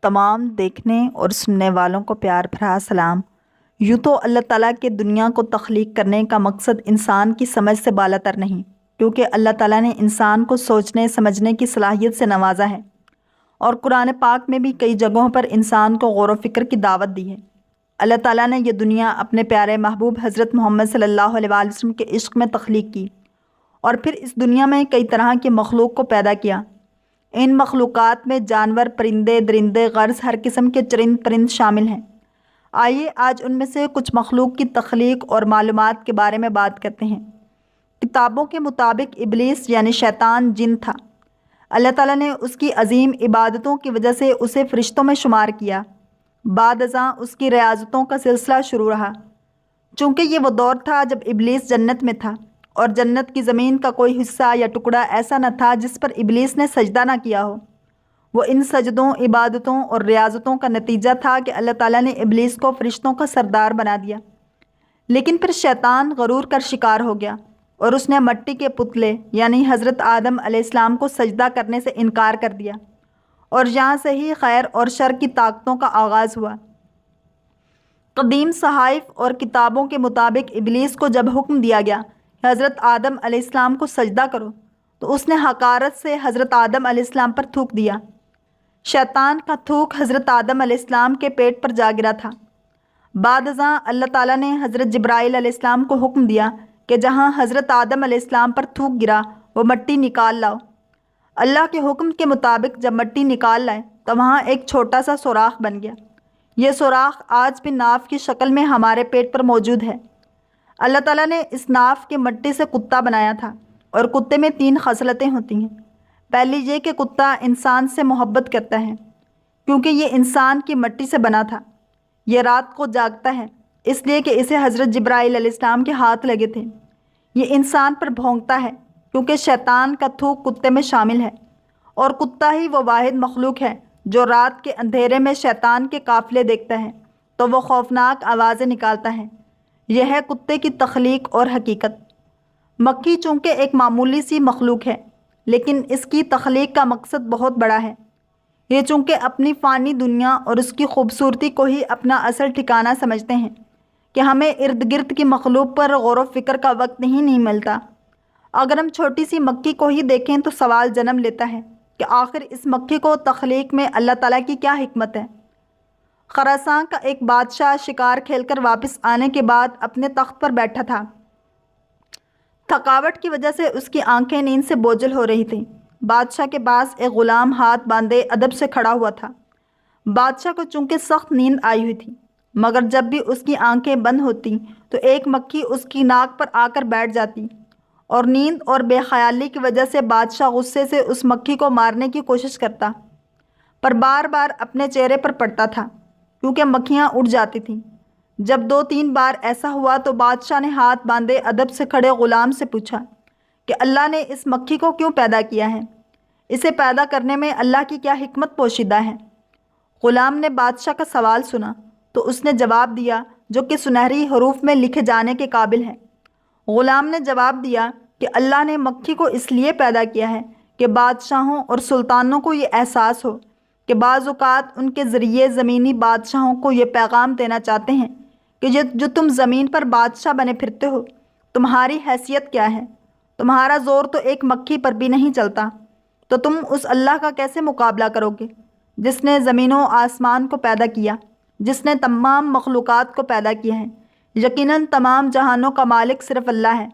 تمام دیکھنے اور سننے والوں کو پیار بھرا سلام۔ یوں تو اللہ تعالیٰ کے دنیا کو تخلیق کرنے کا مقصد انسان کی سمجھ سے بالا تر نہیں، کیونکہ اللہ تعالیٰ نے انسان کو سوچنے سمجھنے کی صلاحیت سے نوازا ہے، اور قرآن پاک میں بھی کئی جگہوں پر انسان کو غور و فکر کی دعوت دی ہے۔ اللہ تعالیٰ نے یہ دنیا اپنے پیارے محبوب حضرت محمد صلی اللہ علیہ وآلہ وسلم کے عشق میں تخلیق کی، اور پھر اس دنیا میں کئی طرح کی مخلوق کو پیدا کیا۔ ان مخلوقات میں جانور، پرندے، درندے، غرض ہر قسم کے چرند پرند شامل ہیں۔ آئیے آج ان میں سے کچھ مخلوق کی تخلیق اور معلومات کے بارے میں بات کرتے ہیں۔ کتابوں کے مطابق ابلیس یعنی شیطان جن تھا۔ اللہ تعالیٰ نے اس کی عظیم عبادتوں کی وجہ سے اسے فرشتوں میں شمار کیا۔ بعد ازاں اس کی ریاضتوں کا سلسلہ شروع رہا، چونکہ یہ وہ دور تھا جب ابلیس جنت میں تھا، اور جنت کی زمین کا کوئی حصہ یا ٹکڑا ایسا نہ تھا جس پر ابلیس نے سجدہ نہ کیا ہو۔ وہ ان سجدوں، عبادتوں اور ریاضتوں کا نتیجہ تھا کہ اللہ تعالیٰ نے ابلیس کو فرشتوں کا سردار بنا دیا۔ لیکن پھر شیطان غرور کا شکار ہو گیا، اور اس نے مٹی کے پتلے یعنی حضرت آدم علیہ السلام کو سجدہ کرنے سے انکار کر دیا، اور یہاں سے ہی خیر اور شر کی طاقتوں کا آغاز ہوا۔ قدیم صحائف اور کتابوں کے مطابق ابلیس کو جب حکم دیا گیا کہ حضرت آدم علیہ السلام کو سجدہ کرو، تو اس نے حقارت سے حضرت آدم علیہ السلام پر تھوک دیا۔ شیطان کا تھوک حضرت آدم علیہ السلام کے پیٹ پر جا گرا تھا۔ بعد ازاں اللہ تعالیٰ نے حضرت جبرائیل علیہ السلام کو حکم دیا کہ جہاں حضرت آدم علیہ السلام پر تھوک گرا وہ مٹی نکال لاؤ۔ اللہ کے حکم کے مطابق جب مٹی نکال لائے تو وہاں ایک چھوٹا سا سوراخ بن گیا۔ یہ سوراخ آج بھی ناف کی شکل میں ہمارے پیٹ پر موجود ہے۔ اللہ تعالیٰ نے اس ناف کے مٹی سے کتا بنایا تھا، اور کتے میں 3 خصلتیں ہوتی ہیں۔ پہلی یہ کہ کتا انسان سے محبت کرتا ہے، کیونکہ یہ انسان کی مٹی سے بنا تھا۔ یہ رات کو جاگتا ہے، اس لیے کہ اسے حضرت جبرائیل علیہ السلام کے ہاتھ لگے تھے۔ یہ انسان پر بھونکتا ہے، کیونکہ شیطان کا تھوک کتے میں شامل ہے، اور کتا ہی وہ واحد مخلوق ہے جو رات کے اندھیرے میں شیطان کے قافلے دیکھتا ہے تو وہ خوفناک آوازیں نکالتا ہے۔ یہ ہے کتے کی تخلیق اور حقیقت۔ مکھی چونکہ ایک معمولی سی مخلوق ہے، لیکن اس کی تخلیق کا مقصد بہت بڑا ہے۔ یہ چونکہ اپنی فانی دنیا اور اس کی خوبصورتی کو ہی اپنا اصل ٹھکانہ سمجھتے ہیں کہ ہمیں ارد گرد کی مخلوق پر غور و فکر کا وقت نہیں ملتا۔ اگر ہم چھوٹی سی مکھی کو ہی دیکھیں تو سوال جنم لیتا ہے کہ آخر اس مکھی کو تخلیق میں اللہ تعالیٰ کی کیا حکمت ہے؟ خراساں کا ایک بادشاہ شکار کھیل کر واپس آنے کے بعد اپنے تخت پر بیٹھا تھا۔ تھکاوٹ کی وجہ سے اس کی آنکھیں نیند سے بوجھل ہو رہی تھیں۔ بادشاہ کے پاس ایک غلام ہاتھ باندھے ادب سے کھڑا ہوا تھا۔ بادشاہ کو چونکہ سخت نیند آئی ہوئی تھی، مگر جب بھی اس کی آنکھیں بند ہوتی تو ایک مکھی اس کی ناک پر آ کر بیٹھ جاتی، اور نیند اور بے خیالی کی وجہ سے بادشاہ غصے سے اس مکھی کو مارنے کی کوشش کرتا، پر بار بار اپنے چہرے پر پڑتا تھا، کیونکہ مکھیاں اڑ جاتی تھیں۔ جب 2-3 بار ایسا ہوا تو بادشاہ نے ہاتھ باندھے ادب سے کھڑے غلام سے پوچھا کہ اللہ نے اس مکھی کو کیوں پیدا کیا ہے؟ اسے پیدا کرنے میں اللہ کی کیا حکمت پوشیدہ ہے؟ غلام نے بادشاہ کا سوال سنا تو اس نے جواب دیا جو کہ سنہری حروف میں لکھے جانے کے قابل ہے۔ غلام نے جواب دیا کہ اللہ نے مکھی کو اس لیے پیدا کیا ہے کہ بادشاہوں اور سلطانوں کو یہ احساس ہو کہ بعض اوقات ان کے ذریعے زمینی بادشاہوں کو یہ پیغام دینا چاہتے ہیں کہ جو تم زمین پر بادشاہ بنے پھرتے ہو، تمہاری حیثیت کیا ہے؟ تمہارا زور تو ایک مکھی پر بھی نہیں چلتا، تو تم اس اللہ کا کیسے مقابلہ کرو گے جس نے زمین و آسمان کو پیدا کیا، جس نے تمام مخلوقات کو پیدا کیا ہے؟ یقیناً تمام جہانوں کا مالک صرف اللہ ہے۔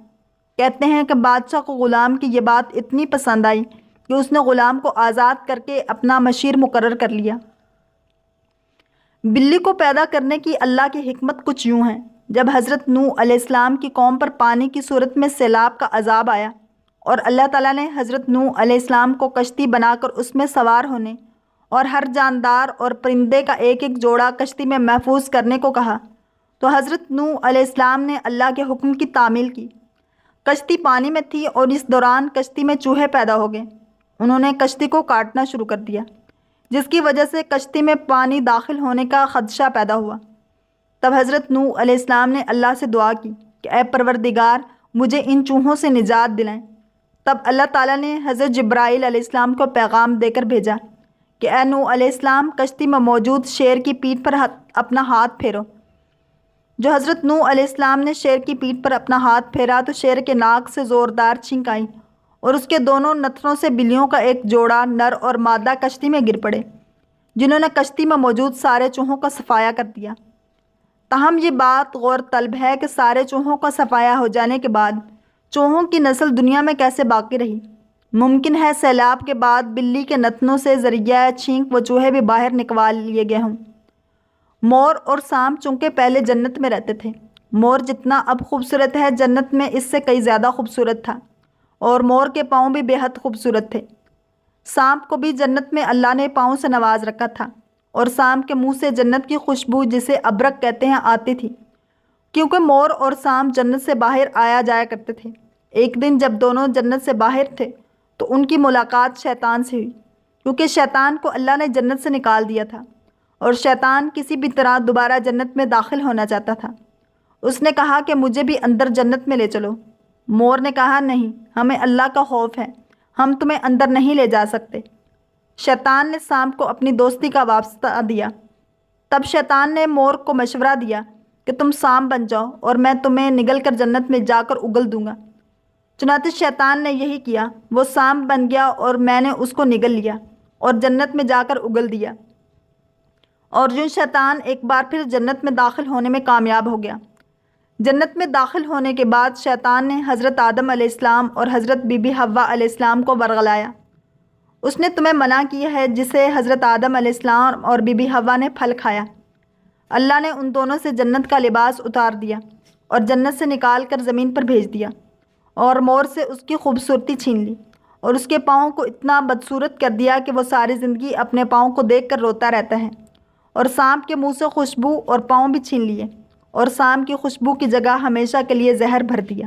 کہتے ہیں کہ بادشاہ کو غلام کی یہ بات اتنی پسند آئی کہ اس نے غلام کو آزاد کر کے اپنا مشیر مقرر کر لیا۔ بلی کو پیدا کرنے کی اللہ کی حکمت کچھ یوں ہے۔ جب حضرت نوح علیہ السلام کی قوم پر پانی کی صورت میں سیلاب کا عذاب آیا، اور اللہ تعالیٰ نے حضرت نوح علیہ السلام کو کشتی بنا کر اس میں سوار ہونے اور ہر جاندار اور پرندے کا ایک ایک جوڑا کشتی میں محفوظ کرنے کو کہا، تو حضرت نوح علیہ السلام نے اللہ کے حکم کی تعمیل کی۔ کشتی پانی میں تھی اور اس دوران کشتی میں چوہے پیدا ہو گئے۔ انہوں نے کشتی کو کاٹنا شروع کر دیا، جس کی وجہ سے کشتی میں پانی داخل ہونے کا خدشہ پیدا ہوا۔ تب حضرت نوح علیہ السلام نے اللہ سے دعا کی کہ اے پروردگار، مجھے ان چوہوں سے نجات دلائیں۔ تب اللہ تعالیٰ نے حضرت جبرائیل علیہ السلام کو پیغام دے کر بھیجا کہ اے نوح علیہ السلام کشتی میں موجود شیر کی پیٹھ پر اپنا ہاتھ پھیرو۔ جو حضرت نوح علیہ السلام نے شیر کی پیٹھ پر اپنا ہاتھ پھیرا تو شیر کے ناک سے زوردار چھینک آئی اور اس کے دونوں نتنوں سے بلیوں کا ایک جوڑا نر اور مادہ کشتی میں گر پڑے، جنہوں نے کشتی میں موجود سارے چوہوں کا صفایا کر دیا۔ تاہم یہ بات غور طلب ہے کہ سارے چوہوں کا صفایا ہو جانے کے بعد چوہوں کی نسل دنیا میں کیسے باقی رہی؟ ممکن ہے سیلاب کے بعد بلی کے نتنوں سے ذریعہ چھینک وہ چوہے بھی باہر نکال لیے گئے ہوں۔ مور اور سانپ چونکہ پہلے جنت میں رہتے تھے۔ مور جتنا اب خوبصورت ہے جنت میں اس سے کئی زیادہ خوبصورت تھا، اور مور کے پاؤں بھی بے حد خوبصورت تھے۔ سانپ کو بھی جنت میں اللہ نے پاؤں سے نواز رکھا تھا، اور سانپ کے منہ سے جنت کی خوشبو جسے ابرک کہتے ہیں آتی تھی، کیونکہ مور اور سانپ جنت سے باہر آیا جایا کرتے تھے۔ ایک دن جب دونوں جنت سے باہر تھے تو ان کی ملاقات شیطان سے ہوئی، کیونکہ شیطان کو اللہ نے جنت سے نکال دیا تھا اور شیطان کسی بھی طرح دوبارہ جنت میں داخل ہونا چاہتا تھا۔ اس نے کہا کہ مجھے بھی اندر جنت میں لے چلو۔ مور نے کہا نہیں، ہمیں اللہ کا خوف ہے، ہم تمہیں اندر نہیں لے جا سکتے۔ شیطان نے سانپ کو اپنی دوستی کا واسطہ دیا۔ تب شیطان نے مور کو مشورہ دیا کہ تم سانپ بن جاؤ اور میں تمہیں نگل کر جنت میں جا کر اگل دوں گا۔ چنانچہ شیطان نے یہی کیا، وہ سانپ بن گیا اور میں نے اس کو نگل لیا اور جنت میں جا کر اگل دیا، اور یوں شیطان ایک بار پھر جنت میں داخل ہونے میں کامیاب ہو گیا۔ جنت میں داخل ہونے کے بعد شیطان نے حضرت آدم علیہ السلام اور حضرت بی بی حوا علیہ السلام کو ورغلایا۔ اس نے تمہیں منع کیا ہے جسے حضرت آدم علیہ السلام اور بی بی حوا نے پھل کھایا۔ اللہ نے ان دونوں سے جنت کا لباس اتار دیا اور جنت سے نکال کر زمین پر بھیج دیا، اور مور سے اس کی خوبصورتی چھین لی اور اس کے پاؤں کو اتنا بدصورت کر دیا کہ وہ ساری زندگی اپنے پاؤں کو دیکھ کر روتا رہتا ہے، اور سانپ کے منہ سے خوشبو اور پاؤں بھی چھین لیے اور سانپ کی خوشبو کی جگہ ہمیشہ کے لیے زہر بھر دیا۔